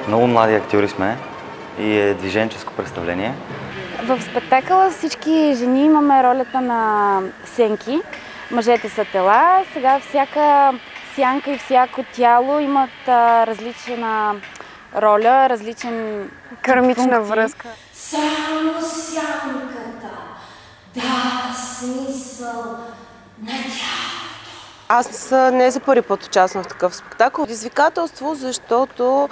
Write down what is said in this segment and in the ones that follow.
Много млади актьори сме и е движенческо представление. В спектакъла всички жени имаме ролята на сенки. Мъжете са тела. Сега всяка сянка и всяко тяло имат различна роля, различен кармична връзка. Само сянката дава смисъл на тялото. Аз не за първи път участвам в такъв спектакъл. Предизвикателство, защото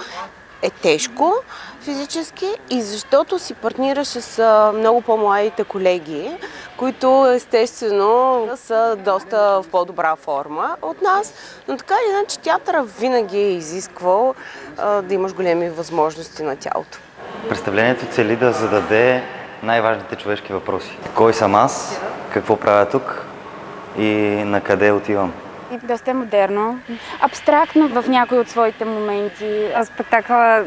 е тежко физически и защото си партнираш с много по-младите колеги, които естествено са доста в по-добра форма от нас, но така или иначе театъра винаги е изисквал да имаш големи възможности на тялото. Представлението цели да зададе най-важните човешки въпроси. Кой съм аз, какво правя тук и на къде отивам. Доста е модерно, абстрактно в някои от своите моменти. Спектакъла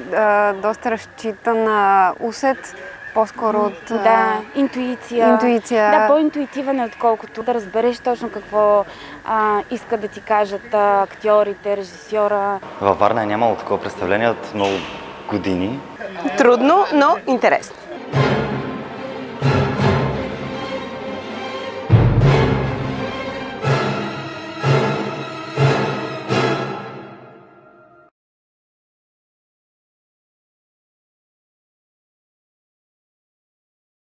доста разчита на усет, по-скоро от... Да, интуиция. Да, по-интуитивен е, отколкото да разбереш точно какво искат да ти кажат актьорите, режисьора. Във Варна е нямало такова представление от много години. Трудно, но интересно.